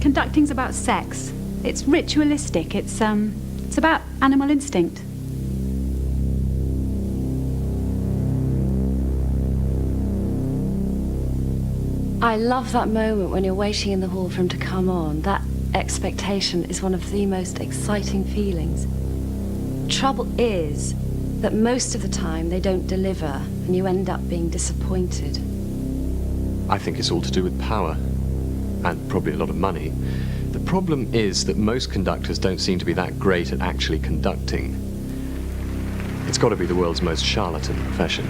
Conducting's about sex. It's ritualistic. It's about animal instinct. I love that moment when you're waiting in the hall for him to come on. That expectation is one of the most exciting feelings. Trouble is that most of the time they don't deliver and you end up being disappointed. I think it's all to do with power and probably a lot of money. The problem is that most conductors don't seem to be that great at actually conducting. It's got to be the world's most charlatan profession.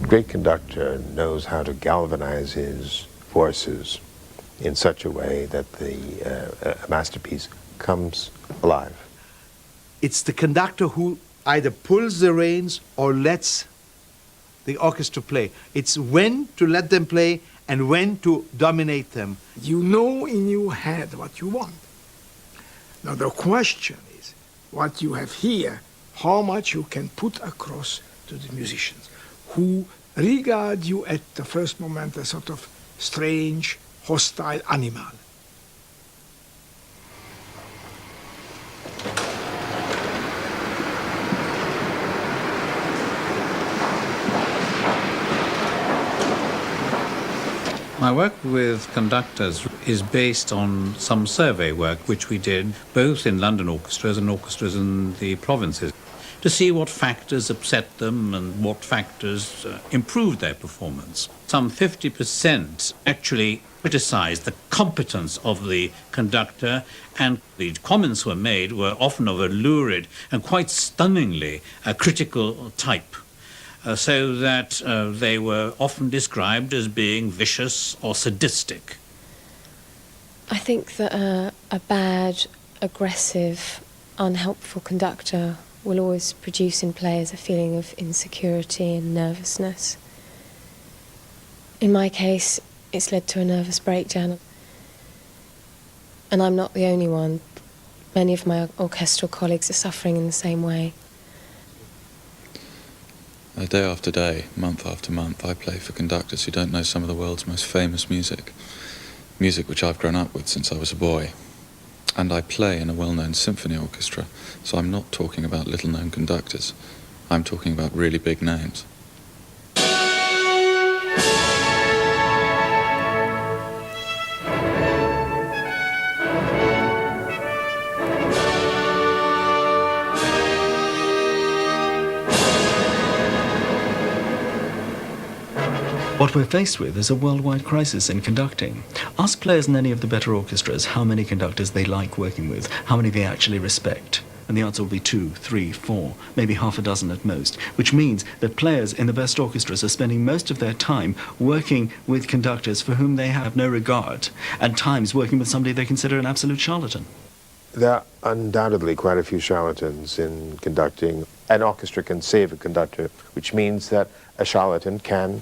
A great conductor knows how to galvanize his forces in such a way that the masterpiece comes alive. It's the conductor who either pulls the reins or lets the orchestra play. It's when to let them play and when to dominate them. You know in your head what you want. Now the question is, what you have here, how much you can put across to the musicians, who regard you at the first moment as sort of strange, hostile animal. My work with conductors is based on some survey work which we did both in London orchestras and orchestras in the provinces to see what factors upset them and what factors improved their performance. Some 50% actually criticized the competence of the conductor, and the comments were made were often of a lurid and quite stunningly critical type. So that they were often described as being vicious or sadistic. I think that a bad, aggressive, unhelpful conductor will always produce in players a feeling of insecurity and nervousness. In my case, it's led to a nervous breakdown. And I'm not the only one. Many of my orchestral colleagues are suffering in the same way. Day after day, month after month, I play for conductors who don't know some of the world's most famous music. Music which I've grown up with since I was a boy. And I play in a well-known symphony orchestra, so I'm not talking about little-known conductors. I'm talking about really big names. What we're faced with is a worldwide crisis in conducting. Ask players in any of the better orchestras how many conductors they like working with, how many they actually respect. And the answer will be 2, 3, 4, maybe half a dozen at most, which means that players in the best orchestras are spending most of their time working with conductors for whom they have no regard, and times working with somebody they consider an absolute charlatan. There are undoubtedly quite a few charlatans in conducting. An orchestra can save a conductor, which means that a charlatan can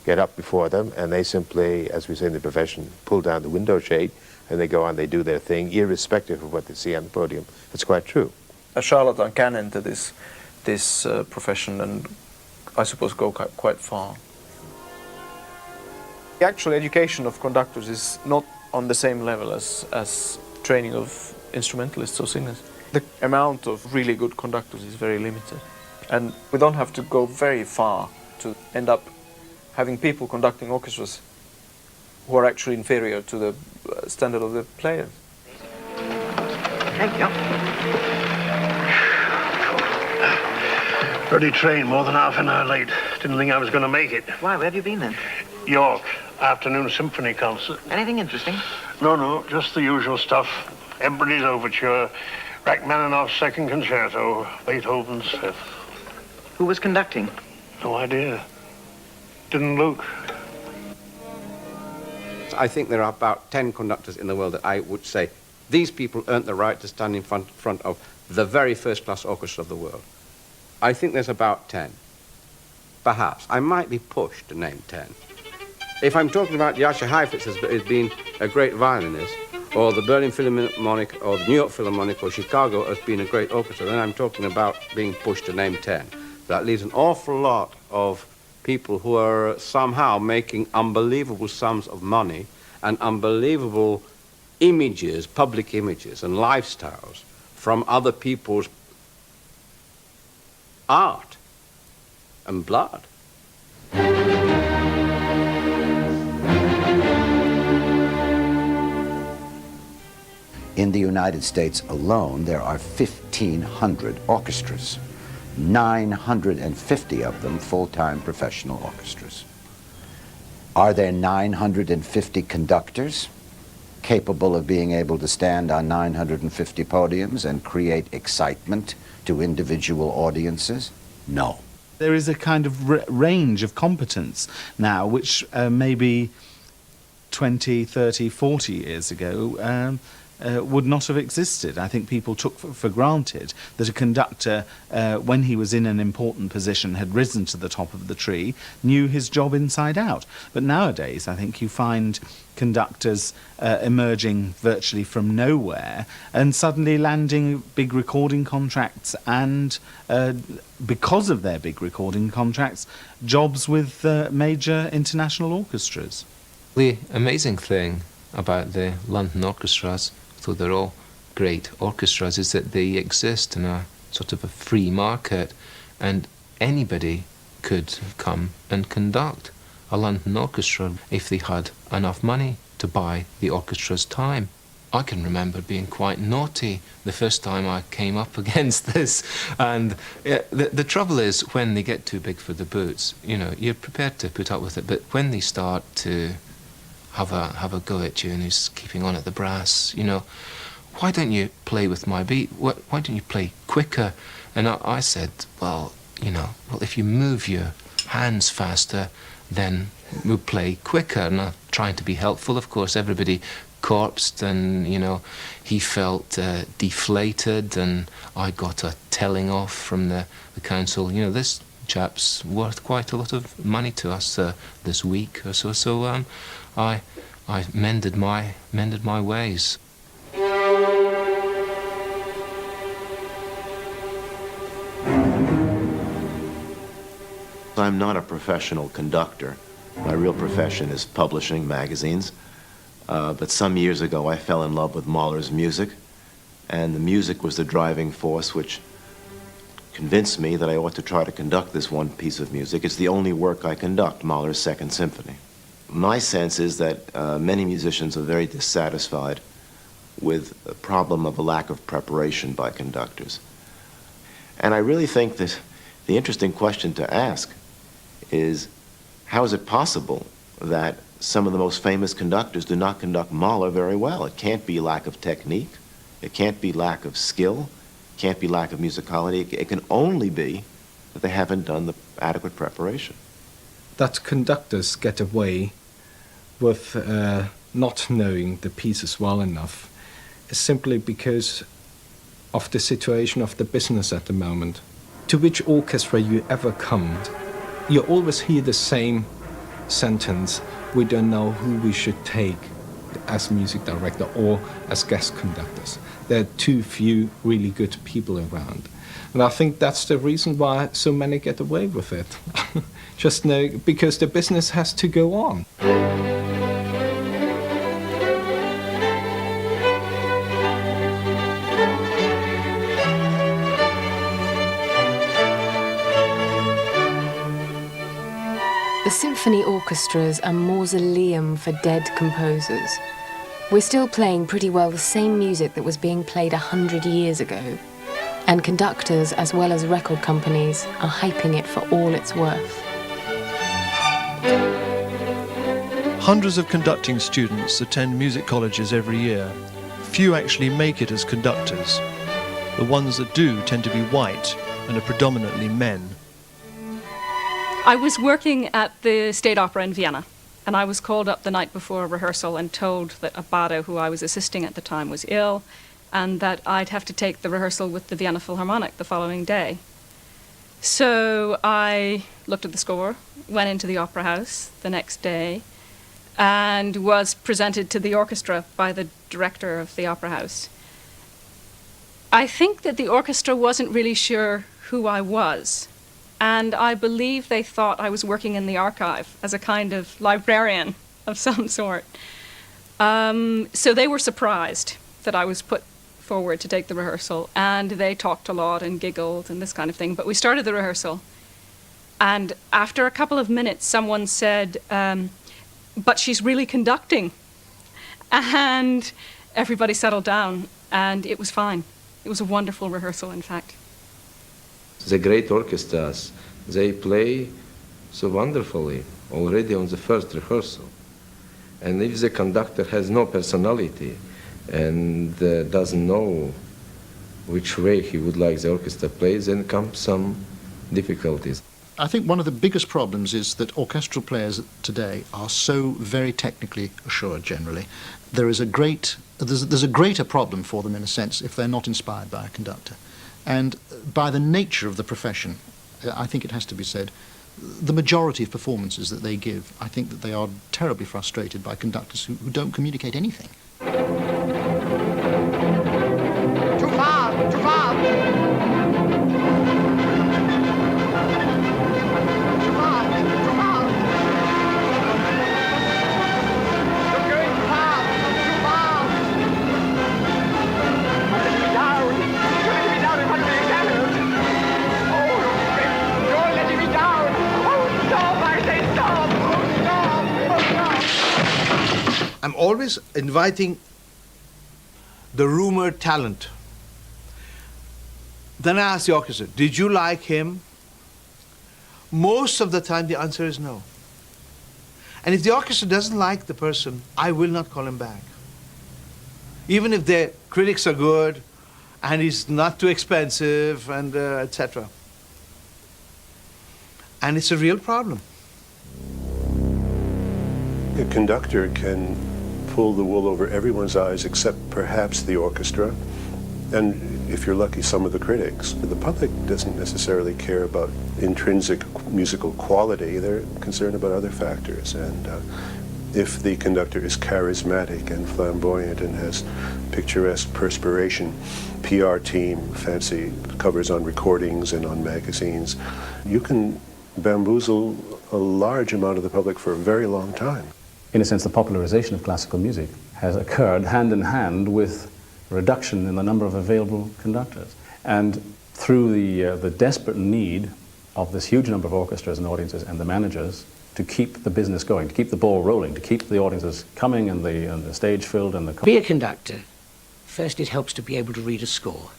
get up before them, and they simply, as we say in the profession, pull down the window shade, and they go on, they do their thing, irrespective of what they see on the podium. It's quite true. A charlatan can enter this profession and, I suppose, go quite far. The actual education of conductors is not on the same level as training of instrumentalists or singers. The amount of really good conductors is very limited, and we don't have to go very far to end up having people conducting orchestras who are actually inferior to the standard of the players. Thank you. Bloody train, more than half an hour late. Didn't think I was going to make it. Why, where have you been then? York, afternoon symphony concert. Anything interesting? No, just the usual stuff. Everybody's Overture, Rachmaninoff's Second Concerto, Beethoven's Fifth. Who was conducting? No idea. Didn't look. I think there are about 10 conductors in the world that I would say these people earned the right to stand in front of the very first-class orchestra of the world. I think there's about 10. Perhaps. I might be pushed to name 10. If I'm talking about Jascha Heifetz as being a great violinist, or the Berlin Philharmonic, or the New York Philharmonic, or Chicago as being a great orchestra, then I'm talking about being pushed to name 10. That leaves an awful lot of people who are somehow making unbelievable sums of money and unbelievable images, public images and lifestyles from other people's art and blood. In the United States alone, there are 1,500 orchestras, 950 of them full-time professional orchestras. Are there 950 conductors capable of being able to stand on 950 podiums and create excitement to individual audiences? No. There is a kind of range of competence now, which maybe 20, 30, 40 years ago would not have existed. I think people took for granted that a conductor, when he was in an important position, had risen to the top of the tree, knew his job inside out. But nowadays, I think you find conductors emerging virtually from nowhere and suddenly landing big recording contracts and, because of their big recording contracts, jobs with major international orchestras. The amazing thing about the London orchestras, though they're all great orchestras, is that they exist in a sort of a free market, and anybody could come and conduct a London orchestra if they had enough money to buy the orchestra's time. I can remember being quite naughty the first time I came up against this, and the trouble is when they get too big for the boots, you know, you're prepared to put up with it, but when they start to have a go at you and who's keeping on at the brass, you know, why don't you play with my beat? Why don't you play quicker? And I said, well, you know, well, if you move your hands faster, then we'll play quicker. And I'm trying to be helpful, of course. Everybody corpsed, and, you know, he felt deflated, and I got a telling off from the council. You know, this chap's worth quite a lot of money to us this week or so. So I mended my ways. I'm not a professional conductor. My real profession is publishing magazines. But some years ago I fell in love with Mahler's music, and the music was the driving force which convinced me that I ought to try to conduct this one piece of music. It's the only work I conduct, Mahler's Second Symphony. My sense is that many musicians are very dissatisfied with the problem of a lack of preparation by conductors. And I really think that the interesting question to ask is, how is it possible that some of the most famous conductors do not conduct Mahler very well? It can't be lack of technique, it can't be lack of skill, it can't be lack of musicality, it can only be that they haven't done the adequate preparation. That conductors get away with not knowing the pieces well enough is simply because of the situation of the business at the moment. To which orchestra you ever come, you always hear the same sentence: we don't know who we should take as music director or as guest conductors. There are too few really good people around. And I think that's the reason why so many get away with it. Just know, because the business has to go on. The symphony orchestras are a mausoleum for dead composers. We're still playing pretty well the same music that was being played 100 years ago. And conductors, as well as record companies, are hyping it for all it's worth. Hundreds of conducting students attend music colleges every year. Few actually make it as conductors. The ones that do tend to be white and are predominantly men. I was working at the State Opera in Vienna, and I was called up the night before a rehearsal and told that Abado, who I was assisting at the time, was ill, and that I'd have to take the rehearsal with the Vienna Philharmonic the following day. So I looked at the score, went into the opera house the next day, and was presented to the orchestra by the director of the Opera House. I think that the orchestra wasn't really sure who I was, and I believe they thought I was working in the archive as a kind of librarian of some sort. So they were surprised that I was put forward to take the rehearsal, and they talked a lot and giggled and this kind of thing. But we started the rehearsal, and after a couple of minutes, someone said, but she's really conducting. And everybody settled down, and it was fine. It was a wonderful rehearsal, in fact. The great orchestras, they play so wonderfully already on the first rehearsal. And if the conductor has no personality and doesn't know which way he would like the orchestra play, then come some difficulties. I think one of the biggest problems is that orchestral players today are so very technically assured generally. There's a greater problem for them, in a sense, if they're not inspired by a conductor. And by the nature of the profession, I think it has to be said, the majority of performances that they give, I think that they are terribly frustrated by conductors who don't communicate anything. Too far! Too far! I'm always inviting the rumored talent. Then I ask the orchestra, did you like him? Most of the time the answer is no. And if the orchestra doesn't like the person, I will not call him back. Even if their critics are good and he's not too expensive and etc. And it's a real problem. A conductor can pull the wool over everyone's eyes except perhaps the orchestra, and if you're lucky, some of the critics. The public doesn't necessarily care about intrinsic musical quality. They're concerned about other factors. And if the conductor is charismatic and flamboyant and has picturesque perspiration, PR team, fancy covers on recordings and on magazines, you can bamboozle a large amount of the public for a very long time. In a sense, the popularization of classical music has occurred hand in hand with a reduction in the number of available conductors. And through the desperate need of this huge number of orchestras and audiences and the managers to keep the business going, to keep the ball rolling, to keep the audiences coming and the stage filled and the... Be a conductor. First, it helps to be able to read a score.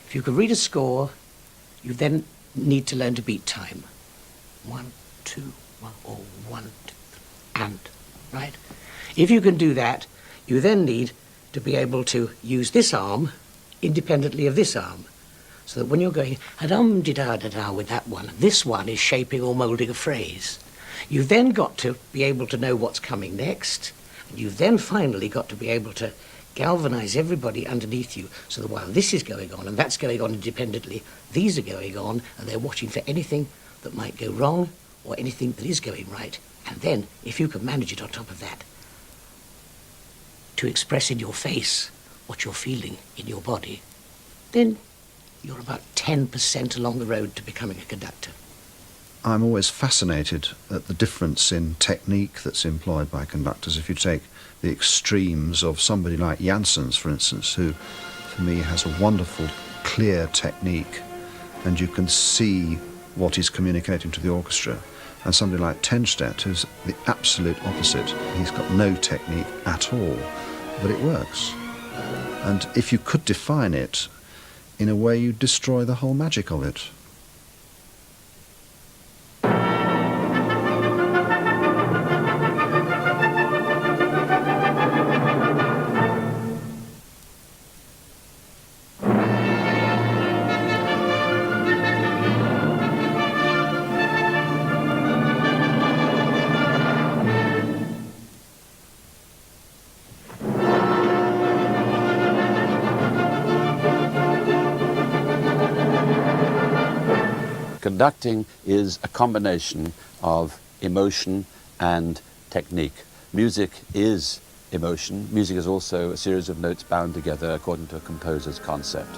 If you can read a score, you then need to learn to beat time. 1, 2, 1, or 1, 2, 3, and, right? If you can do that, you then need to be able to use this arm independently of this arm. So that when you're going a-dum-de-da-da-da with that one, this one is shaping or moulding a phrase. You've then got to be able to know what's coming next. And you've then finally got to be able to galvanize everybody underneath you so that while this is going on and that's going on independently, these are going on and they're watching for anything that might go wrong or anything that is going right. And then, if you can manage it on top of that, to express in your face what you're feeling in your body, then you're about 10% along the road to becoming a conductor. I'm always fascinated at the difference in technique that's employed by conductors. If you take the extremes of somebody like Janssens, for instance, who, for me, has a wonderful, clear technique, and you can see what he's communicating to the orchestra, and somebody like Tenstedt, who's the absolute opposite. He's got no technique at all, but it works. And if you could define it, in a way you'd destroy the whole magic of it. Conducting is a combination of emotion and technique. Music is emotion. Music is also a series of notes bound together according to a composer's concept.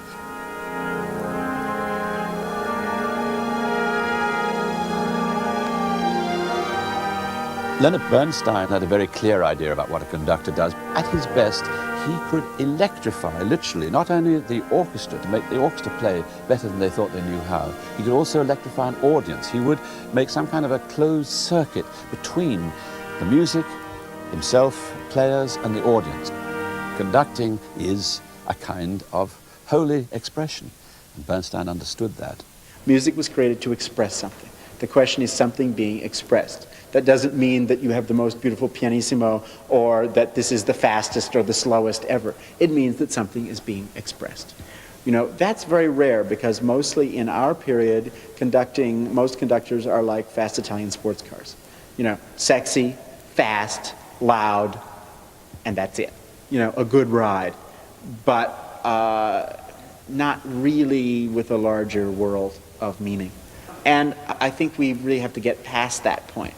Leonard Bernstein had a very clear idea about what a conductor does. At his best, he could electrify, literally, not only the orchestra, to make the orchestra play better than they thought they knew how, he could also electrify an audience. He would make some kind of a closed circuit between the music, himself, players, and the audience. Conducting is a kind of holy expression, and Bernstein understood that. Music was created to express something. The question is something being expressed. That doesn't mean that you have the most beautiful pianissimo or that this is the fastest or the slowest ever. It means that something is being expressed. You know, that's very rare because mostly in our period, most conductors are like fast Italian sports cars. You know, sexy, fast, loud, and that's it. You know, a good ride, but not really with a larger world of meaning. And I think we really have to get past that point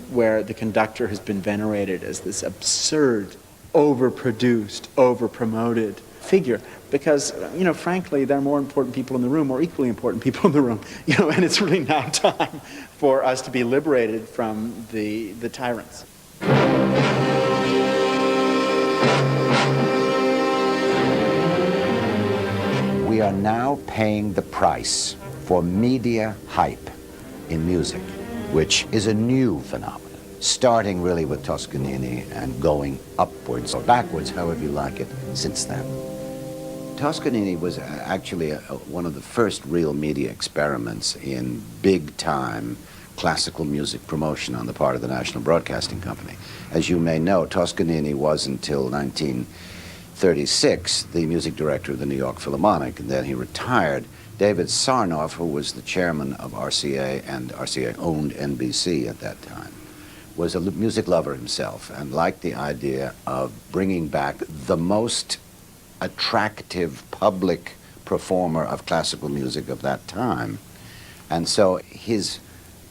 where the conductor has been venerated as this absurd, overproduced, overpromoted figure. Because, you know, frankly, there are more important people in the room, or equally important people in the room, you know, and it's really now time for us to be liberated from the tyrants. We are now paying the price for media hype in music, which is a new phenomenon, starting really with Toscanini and going upwards or backwards, however you like it, since then. Toscanini was actually one of the first real media experiments in big-time classical music promotion on the part of the National Broadcasting Company. As you may know, Toscanini was until 1936 the music director of the New York Philharmonic, and then he retired. David Sarnoff, who was the chairman of RCA, and RCA owned NBC at that time, was a music lover himself and liked the idea of bringing back the most attractive public performer of classical music of that time. And so his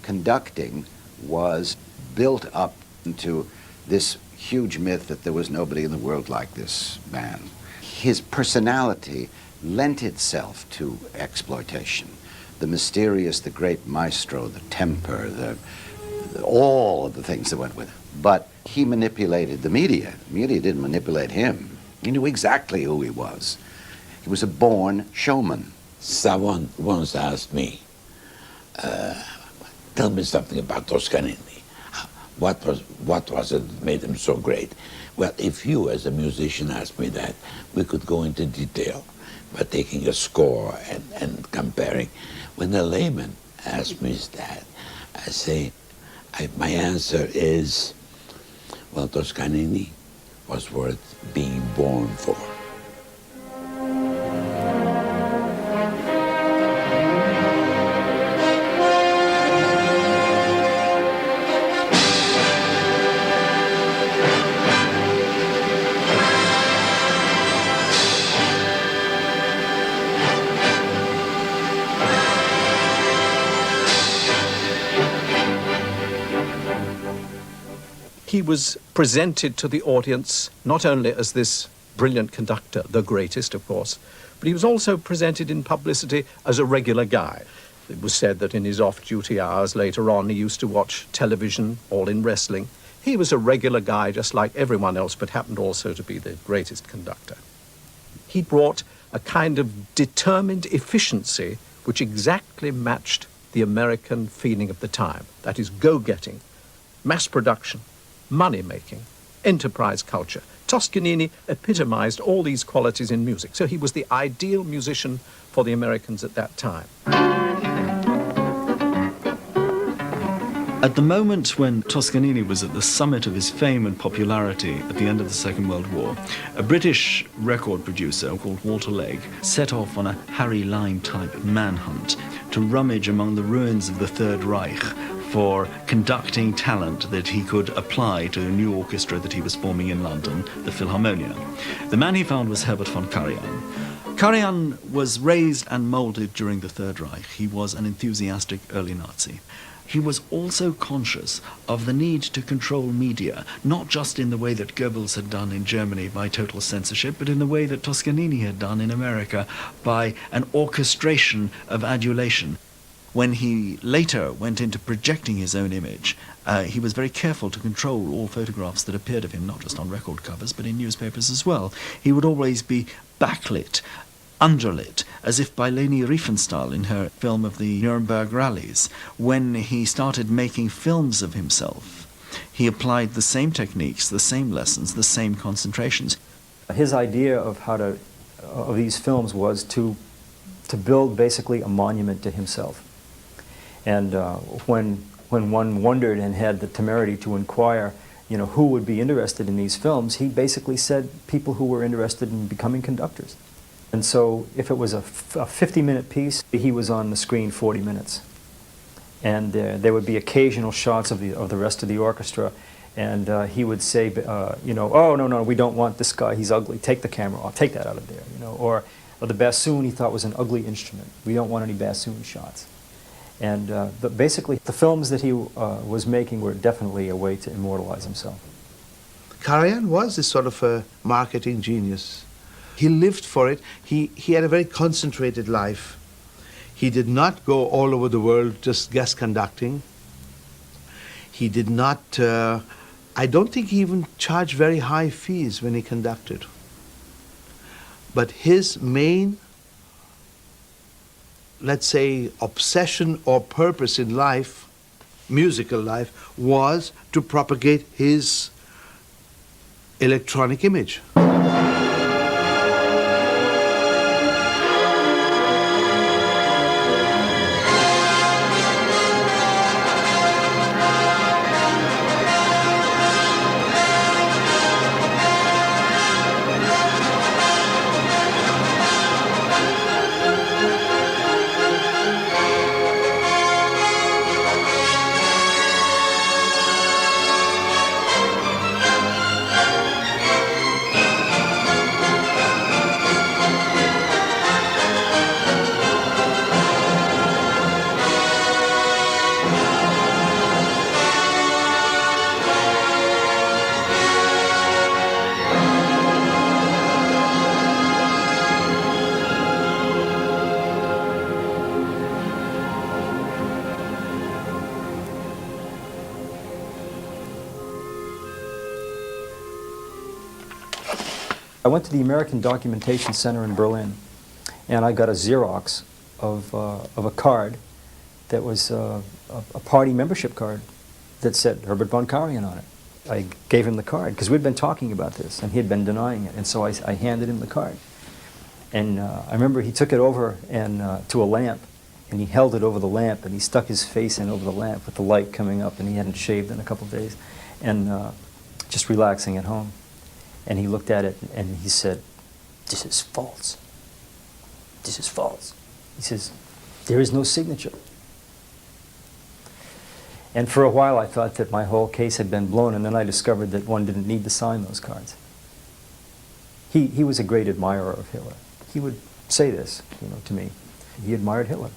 conducting was built up into this huge myth that there was nobody in the world like this man. His personality lent itself to exploitation. The mysterious, the great maestro, the temper, all of the things that went with it. But he manipulated the media. The media didn't manipulate him. He knew exactly who he was. He was a born showman. Someone once asked me, tell me something about Toscanini. What was it that made him so great? Well, if you as a musician asked me that, we could go into detail by taking a score and comparing. When a layman asks me that, I say, my answer is, well, Toscanini was worth being born for. He was presented to the audience not only as this brilliant conductor, the greatest, of course, but he was also presented in publicity as a regular guy. It was said that in his off-duty hours later on, he used to watch television, all in wrestling. He was a regular guy just like everyone else, but happened also to be the greatest conductor. He brought a kind of determined efficiency which exactly matched the American feeling of the time. That is go-getting, mass production, money-making, enterprise culture. Toscanini epitomized all these qualities in music, so he was the ideal musician for the Americans at that time. At the moment when Toscanini was at the summit of his fame and popularity at the end of the Second World War, a British record producer called Walter Legge set off on a Harry Lime-type manhunt to rummage among the ruins of the Third Reich for conducting talent that he could apply to a new orchestra that he was forming in London, the Philharmonia. The man he found was Herbert von Karajan. Karajan was raised and moulded during the Third Reich. He was an enthusiastic early Nazi. he was also conscious of the need to control media, not just in the way that Goebbels had done in Germany by total censorship, but in the way that Toscanini had done in America by an orchestration of adulation. When he later went into projecting his own image, he was very careful to control all photographs that appeared of him, not just on record covers, but in newspapers as well. He would always be backlit, underlit, as if by Leni Riefenstahl in her film of the Nuremberg rallies. When he started making films of himself, he applied the same techniques, the same lessons, the same concentrations. His idea of of these films was to build basically a monument to himself. And when one wondered and had the temerity to inquire, who would be interested in these films, he basically said people who were interested in becoming conductors. And so if it was a 50-minute piece, he was on the screen 40 minutes. And there would be occasional shots of the rest of the orchestra, and he would say, oh, no, we don't want this guy, he's ugly, take the camera off, take that out of there, or the bassoon he thought was an ugly instrument. We don't want any bassoon shots. And basically, the films that he was making were definitely a way to immortalize himself. Karajan was this sort of a marketing genius. He lived for it. He had a very concentrated life. He did not go all over the world just guest conducting. He did not, I don't think he even charged very high fees when he conducted. But his main, let's say, obsession or purpose in life, musical life, was to propagate his electronic image. I went to the American Documentation Center in Berlin, and I got a Xerox of a card that was a party membership card that said Herbert von Karajan on it. I gave him the card because we'd been talking about this, and he had been denying it, and so I handed him the card. And I remember he took it over and to a lamp, and he held it over the lamp, and he stuck his face in over the lamp with the light coming up, and he hadn't shaved in a couple of days, and just relaxing at home. And he looked at it and he said, "This is false. This is false." He says, "There is no signature." And for a while I thought that my whole case had been blown, and then I discovered that one didn't need to sign those cards. He was a great admirer of Hitler. He would say this, to me. He admired Hitler.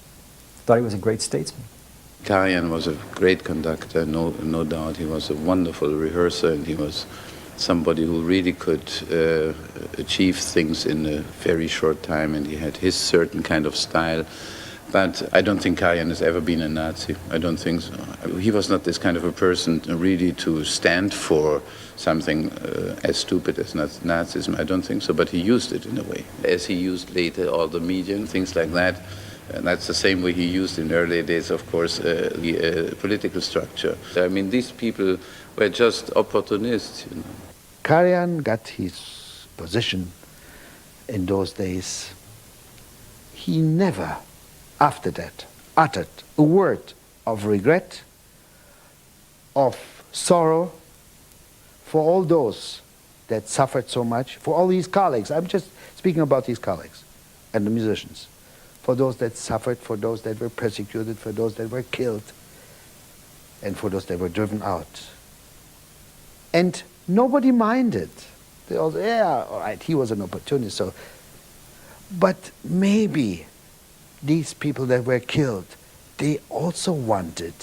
Thought he was a great statesman. Karajan was a great conductor, no doubt. He was a wonderful rehearser, and he was somebody who really could achieve things in a very short time, and he had his certain kind of style. But I don't think Karajan has ever been a Nazi. I don't think so. He was not this kind of a person really to stand for something as stupid as Nazism. I don't think so, but he used it in a way. As he used later all the media and things like that, and that's the same way he used in earlier days, of course, the political structure. I mean, these people were just opportunists, Karajan got his position in those days. He never, after that, uttered a word of regret, of sorrow for all those that suffered so much, for all his colleagues. I'm just speaking about his colleagues and the musicians. For those that suffered, for those that were persecuted, for those that were killed, and for those that were driven out. And nobody minded. They all say, yeah, all right, he was an opportunist. So, but maybe these people that were killed, they also wanted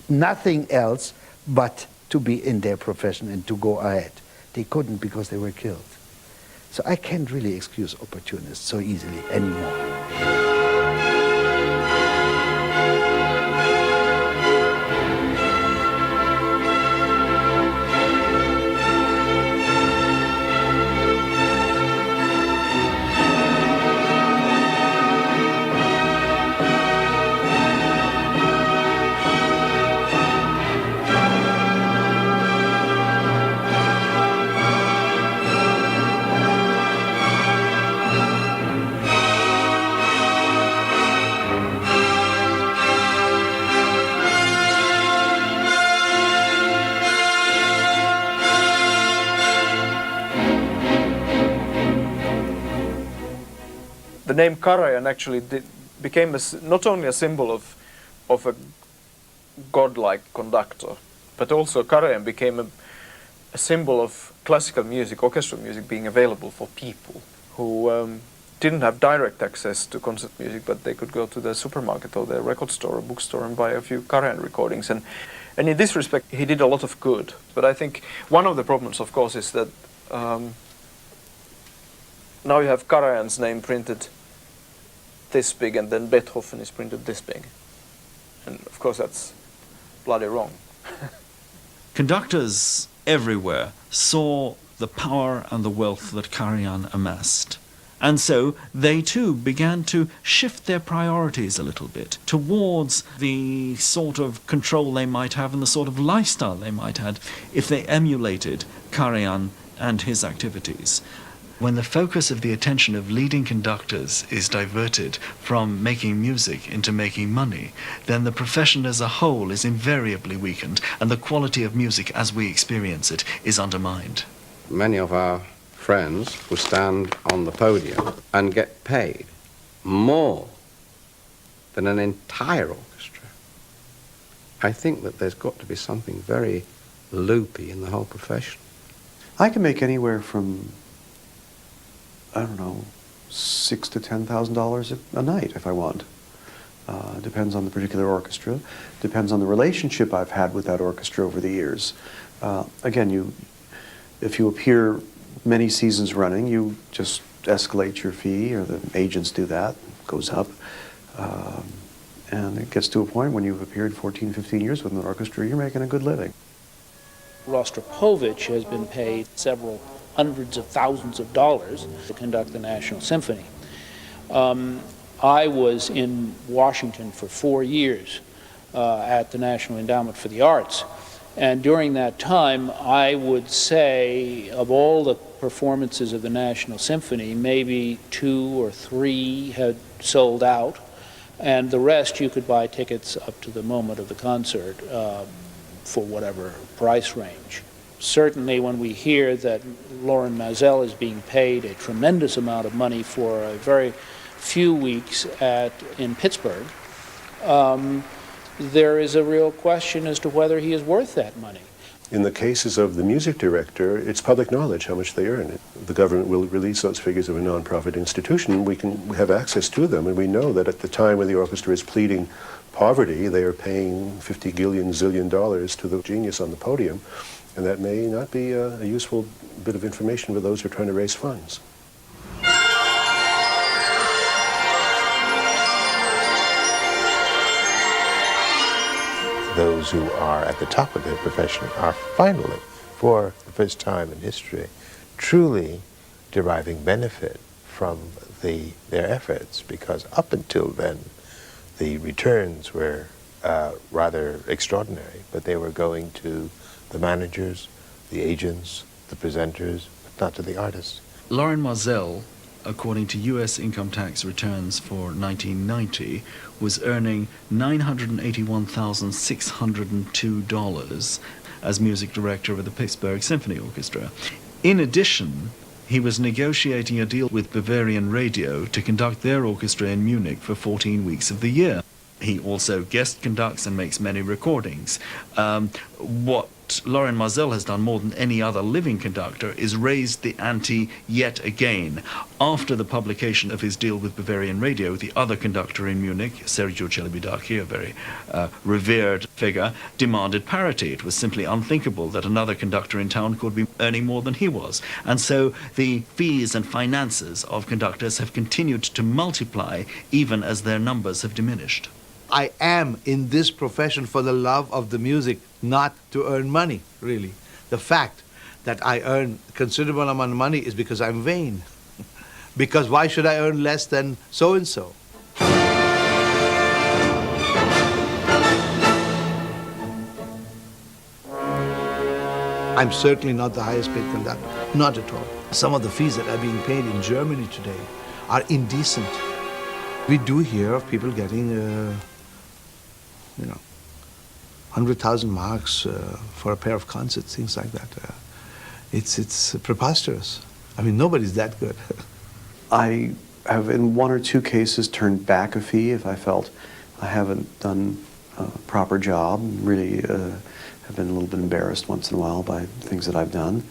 nothing else but to be in their profession and to go ahead. They couldn't because they were killed. So I can't really excuse opportunists so easily anymore. The name Karajan actually became not only a symbol of a godlike conductor, but also Karajan became a symbol of classical music, orchestral music being available for people who didn't have direct access to concert music, but they could go to the supermarket or the record store or bookstore and buy a few Karajan recordings. And in this respect, he did a lot of good. But I think one of the problems, of course, is that now you have Karajan's name printed this big, and then Beethoven is printed this big. And of course that's bloody wrong. Conductors everywhere saw the power and the wealth that Karajan amassed. And so they too began to shift their priorities a little bit towards the sort of control they might have and the sort of lifestyle they might have if they emulated Karajan and his activities. When the focus of the attention of leading conductors is diverted from making music into making money, then the profession as a whole is invariably weakened, and the quality of music as we experience it is undermined. Many of our friends who stand on the podium and get paid more than an entire orchestra. I think that there's got to be something very loopy in the whole profession. I can make anywhere from, I don't know, $6,000 to $10,000 a night if I want. Depends on the particular orchestra. Depends on the relationship I've had with that orchestra over the years. Again, if you appear many seasons running, you just escalate your fee, or the agents do that, it goes up. And it gets to a point when you've appeared 14, 15 years with an orchestra, you're making a good living. Rostropovich has been paid several hundreds of thousands of dollars to conduct the National Symphony. I was in Washington for 4 years at the National Endowment for the Arts, and during that time I would say of all the performances of the National Symphony, maybe 2 or 3 had sold out, and the rest you could buy tickets up to the moment of the concert for whatever price range. Certainly when we hear that Loren Maazel is being paid a tremendous amount of money for a very few weeks in Pittsburgh, there is a real question as to whether he is worth that money. In the cases of the music director, it's public knowledge how much they earn. The government will release those figures of a non-profit institution. We can have access to them, and we know that at the time when the orchestra is pleading poverty, they are paying $50 zillion to the genius on the podium, and that may not be a useful bit of information for those who are trying to raise funds. Those who are at the top of their profession are finally, for the first time in history, truly deriving benefit from their efforts, because up until then, the returns were rather extraordinary, but they were going to the managers, the agents, the presenters, but not to the artists. Loren Maazel, according to U.S. income tax returns for 1990, was earning $981,602 as music director of the Pittsburgh Symphony Orchestra. In addition, he was negotiating a deal with Bavarian Radio to conduct their orchestra in Munich for 14 weeks of the year. He also guest conducts and makes many recordings. What what Laurent Marzel has done more than any other living conductor is raised the ante yet again. After the publication of his deal with Bavarian Radio, the other conductor in Munich, Sergio Celibidache, a very revered figure, demanded parity. It was simply unthinkable that another conductor in town could be earning more than he was. And so the fees and finances of conductors have continued to multiply even as their numbers have diminished. I am in this profession for the love of the music, not to earn money, really. The fact that I earn considerable amount of money is because I'm vain. Because why should I earn less than so-and-so? I'm certainly not the highest paid conductor, not at all. Some of the fees that are being paid in Germany today are indecent. We do hear of people getting 100,000 marks for a pair of concerts, things like that. It's preposterous. I mean, nobody's that good. I have, in one or two cases, turned back a fee if I felt I haven't done a proper job. Really have been a little bit embarrassed once in a while by things that I've done.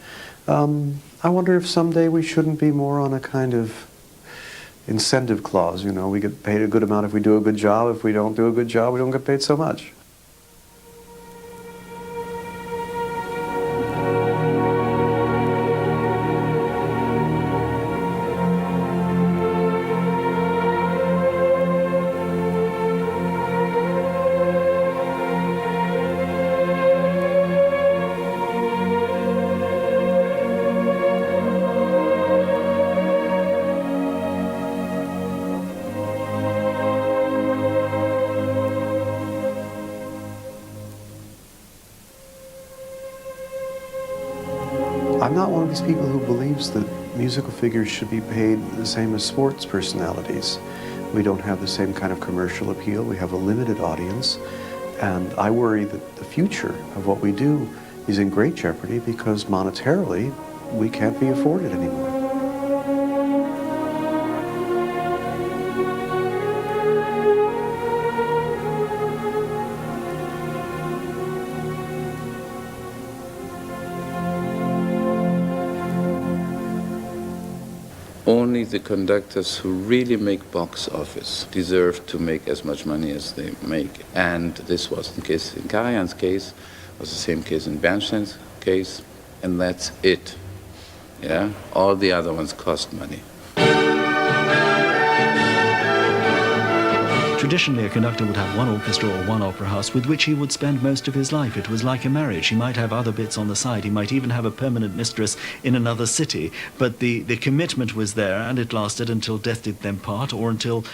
I wonder if someday we shouldn't be more on a kind of incentive clause. You know, we get paid a good amount if we do a good job. If we don't do a good job, we don't get paid so much. I'm not one of these people who believes that musical figures should be paid the same as sports personalities. We don't have the same kind of commercial appeal. We have a limited audience. And I worry that the future of what we do is in great jeopardy because monetarily we can't be afforded anymore. Only the conductors who really make box office deserve to make as much money as they make. And this was the case in Karajan's case, was the same case in Bernstein's case, and that's it. Yeah? All the other ones cost money. Traditionally, a conductor would have one orchestra or one opera house with which he would spend most of his life. It was like a marriage. He might have other bits on the side. He might even have a permanent mistress in another city. But the commitment was there, and it lasted until death did them part, or until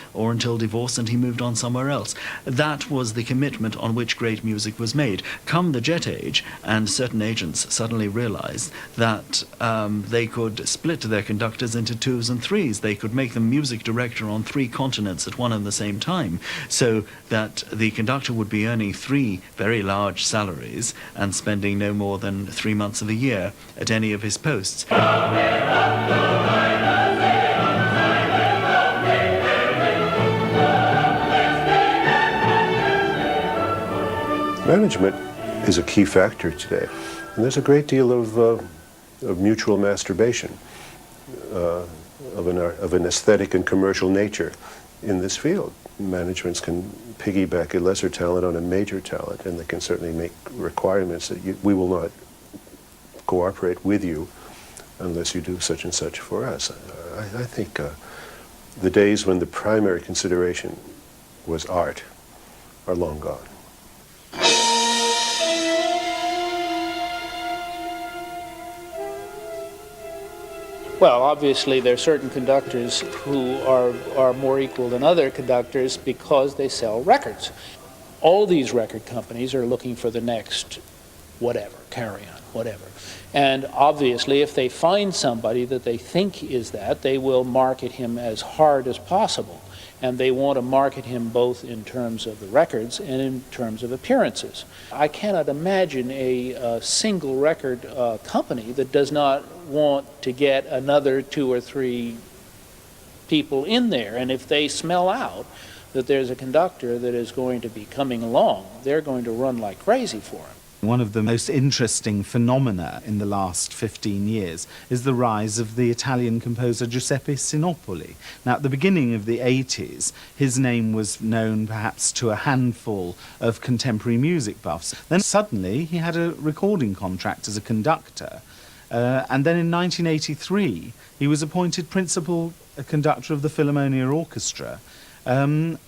divorce, and he moved on somewhere else. That was the commitment on which great music was made. Come the jet age, and certain agents suddenly realized that they could split their conductors into twos and threes. They could make them music director on 3 continents at one and the same time, so that the conductor would be earning 3 very large salaries and spending no more than 3 months of the year at any of his posts. Management is a key factor today, and there's a great deal of mutual masturbation of an aesthetic and commercial nature in this field. Managements can piggyback a lesser talent on a major talent, and they can certainly make requirements that we will not cooperate with you unless you do such and such for us. I think the days when the primary consideration was art are long gone. Well, obviously there are certain conductors who are more equal than other conductors because they sell records. All these record companies are looking for the next whatever, Carry-On, whatever. And obviously if they find somebody that they think is that, they will market him as hard as possible. And they want to market him both in terms of the records and in terms of appearances. I cannot imagine a single record company that does not want to get another 2 or 3 people in there. And if they smell out that there's a conductor that is going to be coming along, they're going to run like crazy for him. One of the most interesting phenomena in the last 15 years is the rise of the Italian composer Giuseppe Sinopoli. Now, at the beginning of the 80s, his name was known perhaps to a handful of contemporary music buffs. Then suddenly he had a recording contract as a conductor, and then in 1983 he was appointed principal conductor of the Philharmonia Orchestra,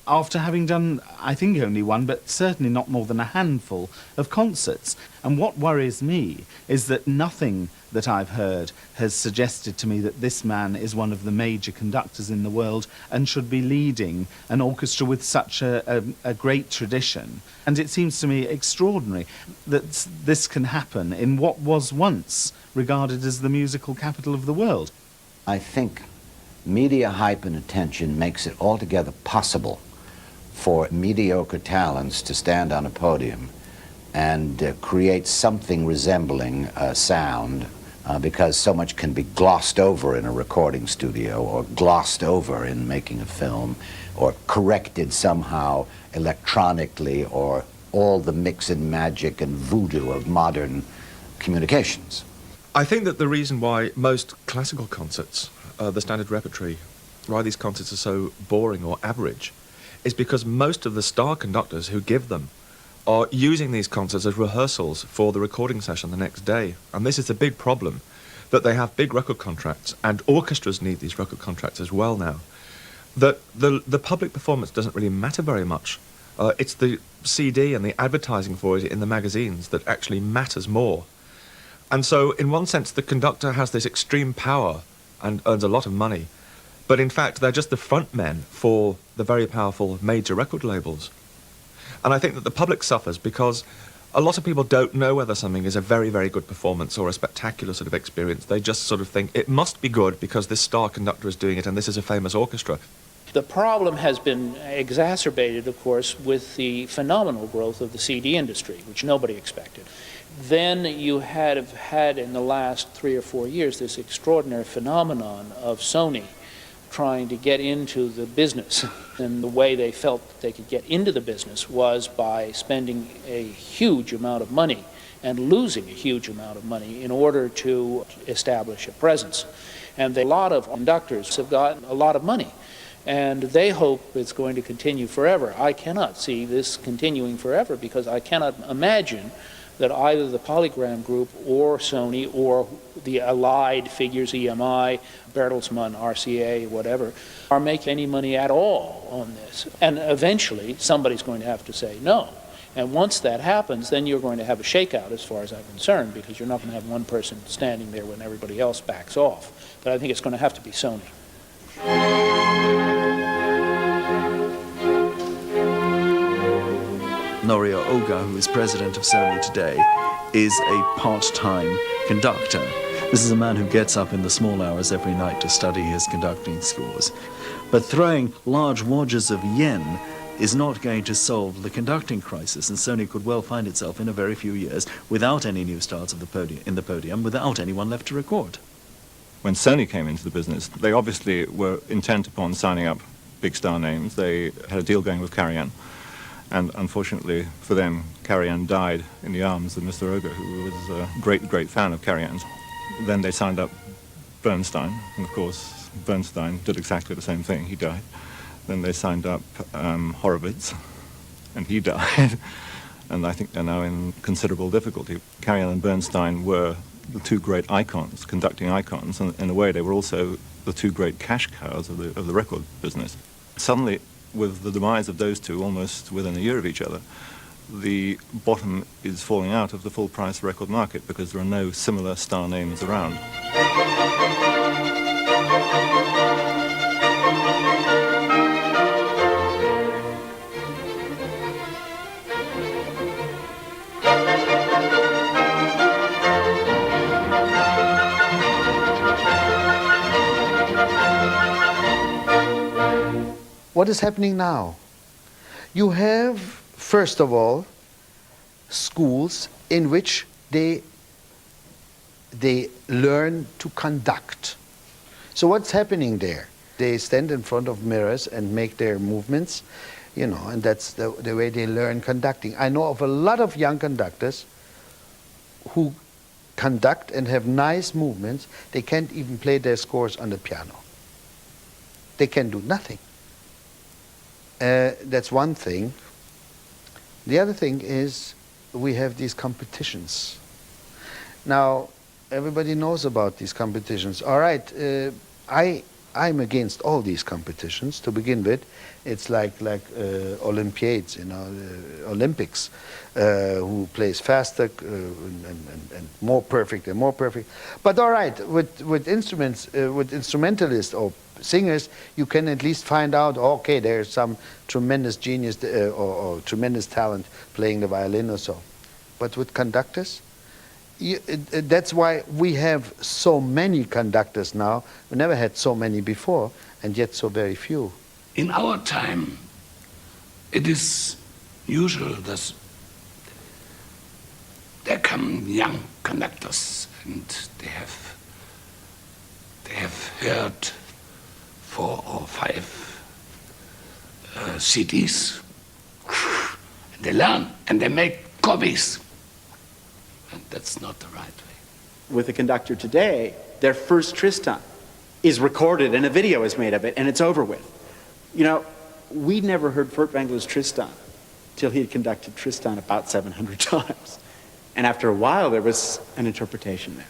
after having done, I think, only one, but certainly not more than a handful of concerts. And what worries me is that nothing that I've heard has suggested to me that this man is one of the major conductors in the world and should be leading an orchestra with such a great tradition. And it seems to me extraordinary that this can happen in what was once regarded as the musical capital of the world. I think media hype and attention makes it altogether possible for mediocre talents to stand on a podium and create something resembling a sound, because so much can be glossed over in a recording studio or glossed over in making a film or corrected somehow electronically, or all the mix and magic and voodoo of modern communications. I think that the reason why most classical concerts, the standard repertory, why these concerts are so boring or average, is because most of the star conductors who give them are using these concerts as rehearsals for the recording session the next day. And this is a big problem, that they have big record contracts, and orchestras need these record contracts as well now. That the public performance doesn't really matter very much. It's the CD and the advertising for it in the magazines that actually matters more. And so, in one sense, the conductor has this extreme power and earns a lot of money, but in fact they're just the front men for the very powerful major record labels. And I think that the public suffers because a lot of people don't know whether something is a very, very good performance or a spectacular sort of experience. They just sort of think it must be good because this star conductor is doing it and this is a famous orchestra. The problem has been exacerbated, of course, with the phenomenal growth of the CD industry, which nobody expected. Then you have had in the last 3 or 4 years this extraordinary phenomenon of Sony trying to get into the business. And the way they felt that they could get into the business was by spending a huge amount of money and losing a huge amount of money in order to establish a presence. And a lot of conductors have gotten a lot of money, and they hope it's going to continue forever. I cannot see this continuing forever because I cannot imagine that either the Polygram Group or Sony or the allied figures, EMI, Bertelsmann, RCA, whatever, are making any money at all on this. And eventually somebody's going to have to say no. And once that happens, then you're going to have a shakeout as far as I'm concerned, because you're not going to have one person standing there when everybody else backs off. But I think it's going to have to be Sony. Norio Oga, who is president of Sony today, is a part-time conductor. This is a man who gets up in the small hours every night to study his conducting scores. But throwing large wads of yen is not going to solve the conducting crisis, and Sony could well find itself in a very few years without any new stars of the podium, without anyone left to record. When Sony came into the business, they obviously were intent upon signing up big star names. They had a deal going with Karajan. And unfortunately for them, Karajan died in the arms of Mr. Oga, who was a great, great fan of Karajan's. Then they signed up Bernstein, and of course Bernstein did exactly the same thing, he died. Then they signed up Horowitz, and he died. And I think they're now in considerable difficulty. Karajan and Bernstein were the two great icons, conducting icons, and in a way they were also the two great cash cows of the record business. Suddenly, with the demise of those two almost within a year of each other, the bottom is falling out of the full-price record market because there are no similar star names around. What is happening now? You have, first of all, schools in which they learn to conduct. So what's happening there? They stand in front of mirrors and make their movements, you know, and that's the way they learn conducting. I know of a lot of young conductors who conduct and have nice movements, they can't even play their scores on the piano. They can do nothing. That's one thing. The other thing is we have these competitions. Now, everybody knows about these competitions. All right, I'm against all these competitions to begin with. It's like Olympiads, you know, Olympics, who plays faster and more perfect and more perfect. But all right, with instruments, with instrumentalists or singers, you can at least find out, okay, there's some tremendous genius or tremendous talent playing the violin or so. But with conductors, that's why we have so many conductors now. We never had so many before, and yet so very few. In our time, it is usual that there come young conductors and they have heard 4 or 5 CDs. And they learn and they make copies. And that's not the right way. With a conductor today, their first Tristan is recorded and a video is made of it and it's over with. You know, we never heard Furtwängler's Tristan till he had conducted Tristan about 700 times. And after a while, there was an interpretation there.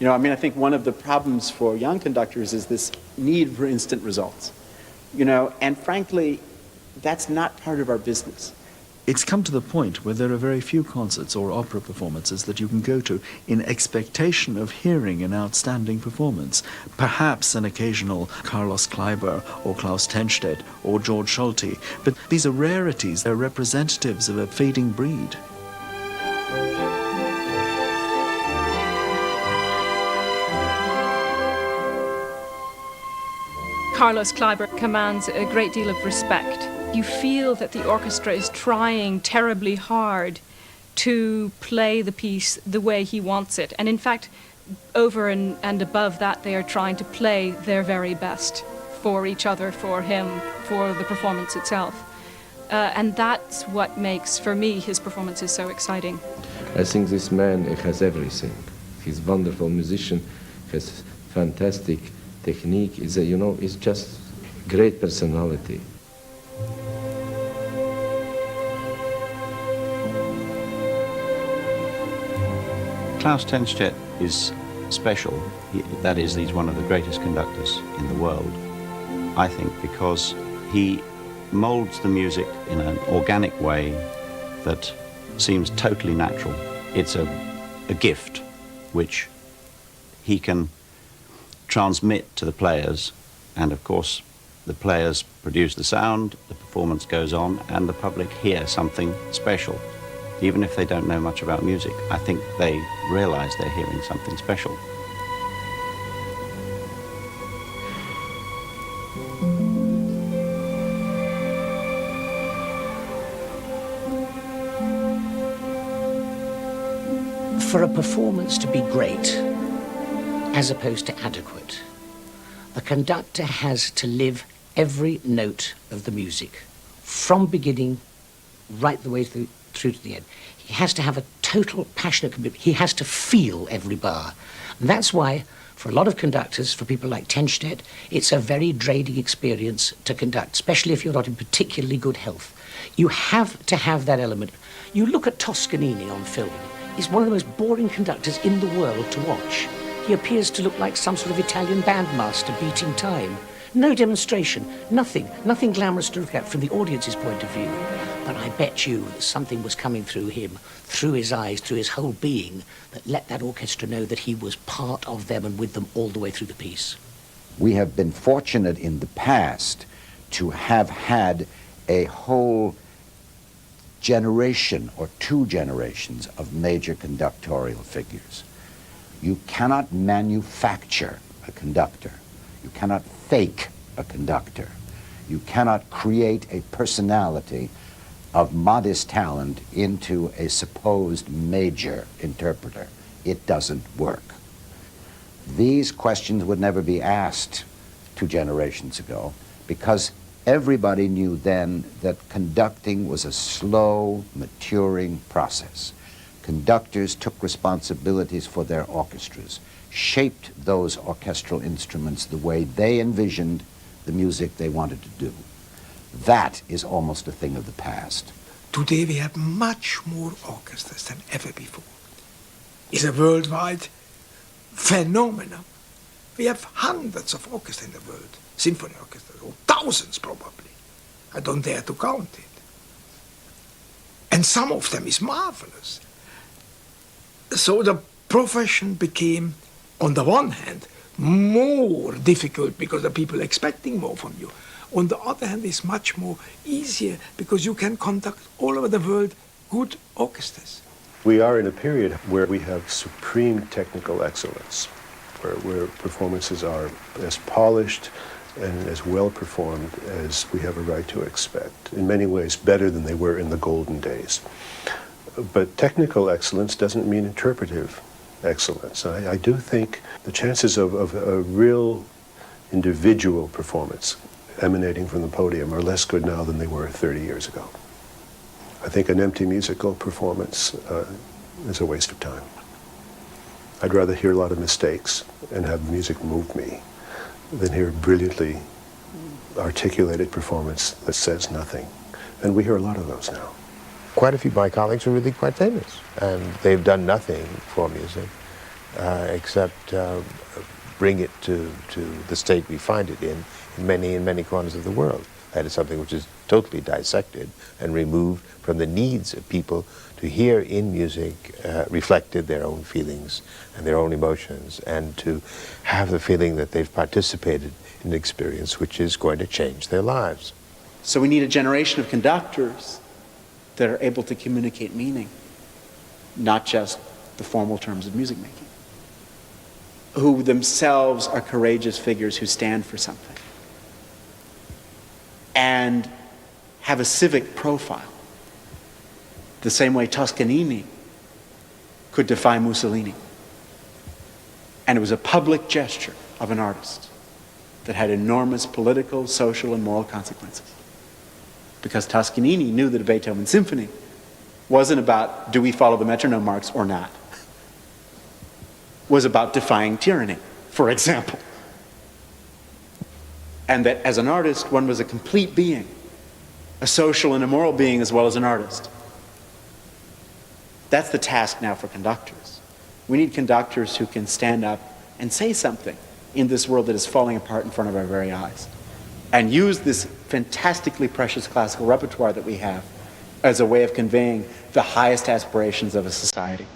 You know, I mean, I think one of the problems for young conductors is this need for instant results. You know, and frankly, that's not part of our business. It's come to the point where there are very few concerts or opera performances that you can go to in expectation of hearing an outstanding performance. Perhaps an occasional Carlos Kleiber or Klaus Tenstedt or George Scholti. But these are rarities. They're representatives of a fading breed. Carlos Kleiber commands a great deal of respect. You feel that the orchestra is trying terribly hard to play the piece the way he wants it. And in fact, over and above that, they are trying to play their very best for each other, for him, for the performance itself. And that's what makes, for me, his performances so exciting. I think this man has everything. He's a wonderful musician, has fantastic technique, is just great personality. Klaus Tenstedt is special. That is, he's one of the greatest conductors in the world, I think, because he molds the music in an organic way that seems totally natural. It's a gift which he can transmit to the players, and of course the players produce the sound, the performance goes on, and the public hear something special. Even if they don't know much about music, I think they realize they're hearing something special. For a performance to be great, as opposed to adequate, the conductor has to live every note of the music, from beginning right the way through to the end. He has to have a total passionate commitment. He has to feel every bar. And that's why, for a lot of conductors, for people like Tenstedt, it's a very draining experience to conduct, especially if you're not in particularly good health. You have to have that element. You look at Toscanini on film. He's one of the most boring conductors in the world to watch. He appears to look like some sort of Italian bandmaster beating time. No demonstration, nothing glamorous to look at from the audience's point of view. But I bet you that something was coming through him, through his eyes, through his whole being, that let that orchestra know that he was part of them and with them all the way through the piece. We have been fortunate in the past to have had a whole generation or 2 generations of major conductorial figures. You cannot manufacture a conductor. You cannot fake a conductor. You cannot create a personality of modest talent into a supposed major interpreter. It doesn't work. These questions would never be asked 2 generations ago because everybody knew then that conducting was a slow, maturing process. Conductors took responsibilities for their orchestras, shaped those orchestral instruments the way they envisioned the music they wanted to do. That is almost a thing of the past. Today we have much more orchestras than ever before. It's a worldwide phenomenon. We have hundreds of orchestras in the world, symphony orchestras, or thousands probably. I don't dare to count it. And some of them is marvelous. So the profession became, on the one hand, more difficult because the people are expecting more from you. On the other hand, it's much more easier because you can conduct all over the world good orchestras. We are in a period where we have supreme technical excellence, where performances are as polished and as well performed as we have a right to expect. In many ways, better than they were in the golden days. But technical excellence doesn't mean interpretive excellence. I do think the chances of a real individual performance emanating from the podium are less good now than they were 30 years ago. I think an empty musical performance is a waste of time. I'd rather hear a lot of mistakes and have music move me than hear a brilliantly articulated performance that says nothing. And we hear a lot of those now. Quite a few of my colleagues are really quite famous, and they've done nothing for music except bring it to the state we find it in many corners of the world. That is something which is totally dissected and removed from the needs of people to hear in music reflected their own feelings and their own emotions, and to have the feeling that they've participated in an experience which is going to change their lives. So we need a generation of conductors that are able to communicate meaning, not just the formal terms of music making, who themselves are courageous figures who stand for something and have a civic profile, the same way Toscanini could defy Mussolini. And it was a public gesture of an artist that had enormous political, social, and moral consequences. Because Toscanini knew that a Beethoven symphony wasn't about do we follow the metronome marks or not. It was about defying tyranny, for example. And that as an artist, one was a complete being, a social and a moral being as well as an artist. That's the task now for conductors. We need conductors who can stand up and say something in this world that is falling apart in front of our very eyes, and use this fantastically precious classical repertoire that we have as a way of conveying the highest aspirations of a society.